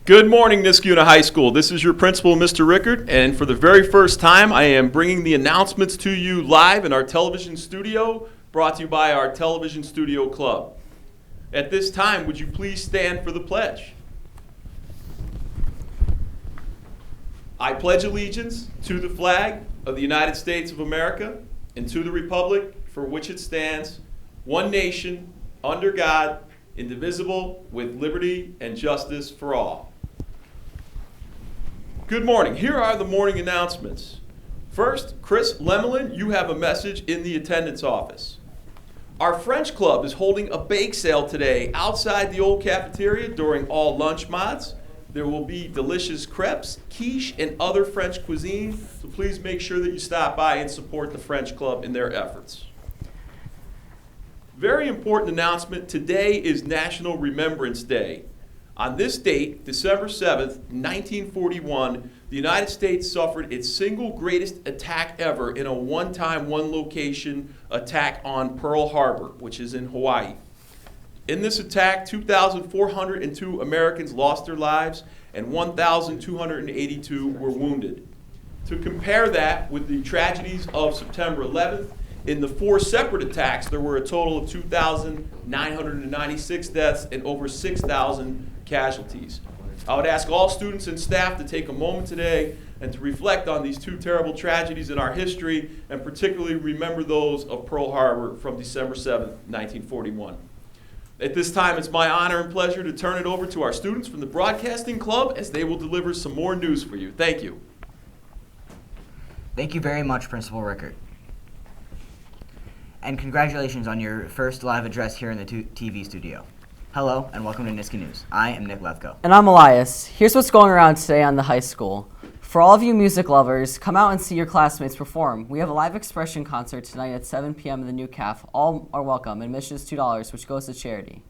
Good morning, Niskayuna High School. This is your principal, Mr. Rickert, and for the very first time, I am bringing the announcements to you live in our television studio, brought to you by our Television Studio Club. At this time, would you please stand for the pledge? I pledge allegiance to the flag of the United States of America and to the republic for which it stands, one nation, under God, indivisible, with liberty and justice for all. Good morning. Here are the morning announcements. First, Chris Lemelin, you have a message in the attendance office. Our French club is holding a bake sale today outside the old cafeteria during all lunch mods. There will be delicious crepes, quiche, and other French cuisine, so please make sure that you stop by and support the French club in their efforts. Very important announcement, today is National Remembrance Day. On this date, December 7th, 1941, the United States suffered its single greatest attack ever in a one-time, one-location attack on Pearl Harbor, which is in Hawaii. In this attack, 2,402 Americans lost their lives and 1,282 were wounded. To compare that with the tragedies of September 11th, in the 4 separate attacks, there were a total of 2,996 deaths and over 6,000 casualties. I would ask all students and staff to take a moment today and to reflect on these 2 terrible tragedies in our history, and particularly remember those of Pearl Harbor from December 7th, 1941. At this time, it's my honor and pleasure to turn it over to our students from the Broadcasting Club as they will deliver some more news for you. Thank you. Thank you very much, Principal Rickert. And congratulations on your first live address here in the TV studio. Hello, and welcome to Nisky News. I am Nick L. And I'm Elias. Here's what's going around today on the high school. For all of you music lovers, come out and see your classmates perform. We have a live expression concert tonight at 7 p.m. in the new CAF. All are welcome. Admission is $2, which goes to charity.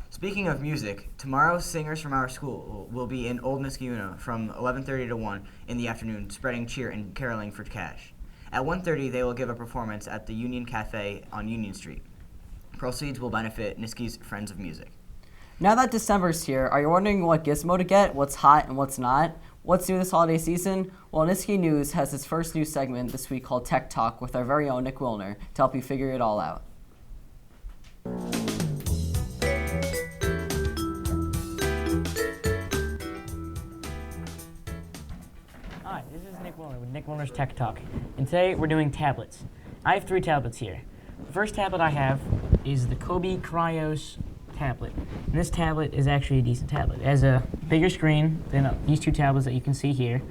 Speaking of music, tomorrow singers from our school will be in Old Niskayuna from 11:30 to 1 in the afternoon, spreading cheer and caroling for cash. At 1:30, they will give a performance at the Union Cafe on Union Street. Proceeds will benefit Nisky's Friends of Music. Now that December's here, are you wondering what gizmo to get, what's hot and what's not? What's new this holiday season? Well, Nisky News has its first new segment this week called Tech Talk with our very own Nick Wilner to help you figure it all out. Hi, this is Nick Wilner with Nick Wilner's Tech Talk, and today we're doing tablets. I have 3 tablets here. The first tablet I have is the Kobe Cryos tablet, and this tablet is actually a decent tablet. It has a bigger screen than these 2 tablets that you can see here.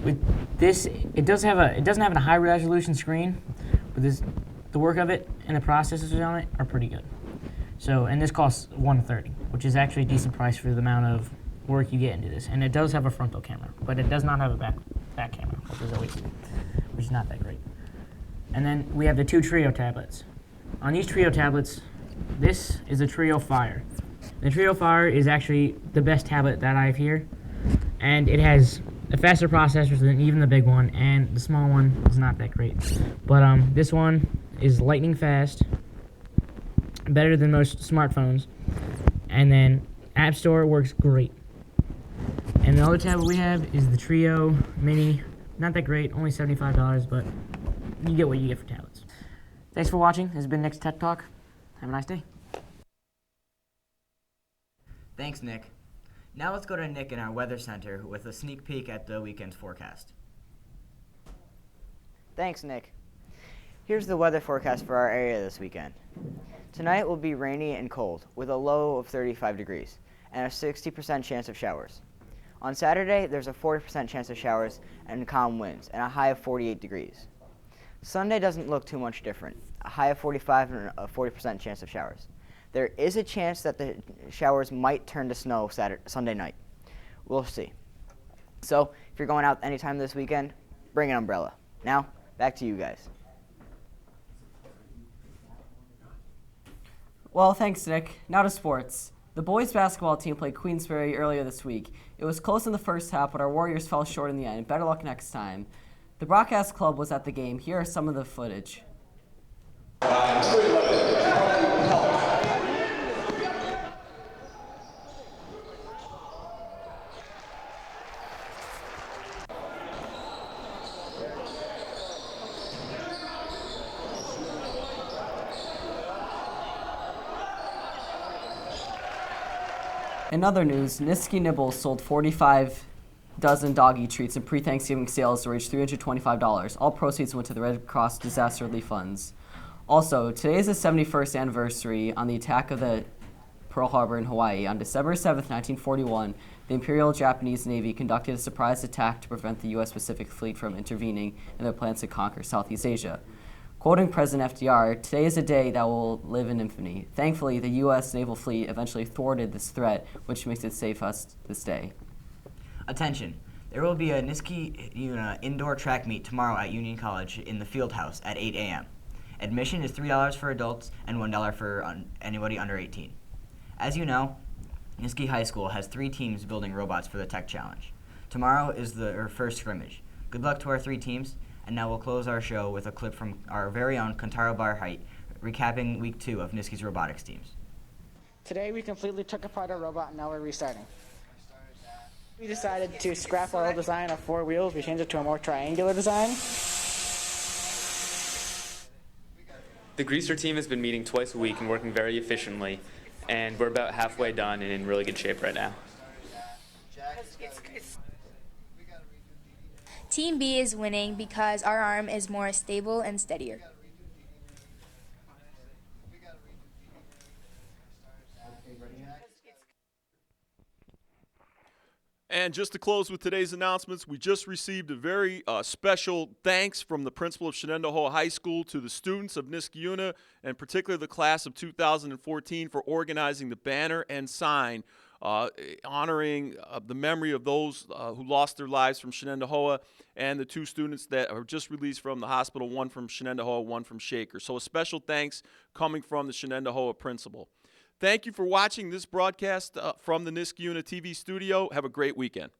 With this, it doesn't have a high resolution screen, but the work of it and the processors on it are pretty good. So, and this costs $130, which is actually a decent price for the amount of work you get into this. And it does have a frontal camera, but it does not have a back camera, which is not that great. And then we have the 2 Trio tablets. On these Trio tablets, this is a Trio Fire. The Trio Fire is actually the best tablet that I have here, and it has a faster processor than even the big one, and the small one is not that great. But this one is lightning fast, better than most smartphones, and then App Store works great. And the other tablet we have is the Trio Mini. Not that great, only $75, but you get what you get for tablets. Thanks for watching. This has been Nick's Tech Talk. Have a nice day. Thanks, Nick. Now let's go to Nick in our weather center with a sneak peek at the weekend's forecast. Thanks, Nick. Here's the weather forecast for our area this weekend. Tonight will be rainy and cold, with a low of 35 degrees and a 60% chance of showers. On Saturday, there's a 40% chance of showers and calm winds, and a high of 48 degrees. Sunday doesn't look too much different, a high of 45 and a 40% chance of showers. There is a chance that the showers might turn to snow Sunday night. We'll see. So, if you're going out anytime this weekend, bring an umbrella. Now, back to you guys. Well, thanks, Nick. Now to sports. The boys basketball team played Queensbury earlier this week. It was close in the first half, but our Warriors fell short in the end. Better luck next time. The broadcast club was at the game. Here are some of the footage. In other news, Nisky Nibbles sold 45 dozen doggy treats in pre-Thanksgiving sales to reach $325. All proceeds went to the Red Cross Disaster Relief Funds. Also, today is the 71st anniversary on the attack of the Pearl Harbor in Hawaii. On December 7, 1941, the Imperial Japanese Navy conducted a surprise attack to prevent the U.S. Pacific Fleet from intervening in their plans to conquer Southeast Asia. Quoting President FDR, "Today is a day that will live in infamy." Thankfully, the U.S. Naval Fleet eventually thwarted this threat, which makes it safe us this day. Attention! There will be a Niskayuna indoor track meet tomorrow at Union College in the field house at 8 a.m. Admission is $3 for adults and $1 for anybody under 18. As you know, Nisky High School has 3 teams building robots for the Tech Challenge. Tomorrow is our first scrimmage. Good luck to our 3 teams, and now we'll close our show with a clip from our very own Kentaro recapping week 2 of Nisky's robotics teams. Today we completely took apart our robot and now we're restarting. We decided to scrap our old design of 4 wheels. We changed it to a more triangular design. The greaser team has been meeting twice a week and working very efficiently, and we're about halfway done and in really good shape right now. Team B is winning because our arm is more stable and steadier. And just to close with today's announcements, we just received a very special thanks from the principal of Shenendehowa High School to the students of Niskayuna, and particularly the class of 2014, for organizing the banner and sign honoring the memory of those who lost their lives from Shenendehowa, and the 2 students that are just released from the hospital, one from Shenendehowa, one from Shaker. So a special thanks coming from the Shenendehowa principal. Thank you for watching this broadcast from the Niskayuna TV studio. Have a great weekend.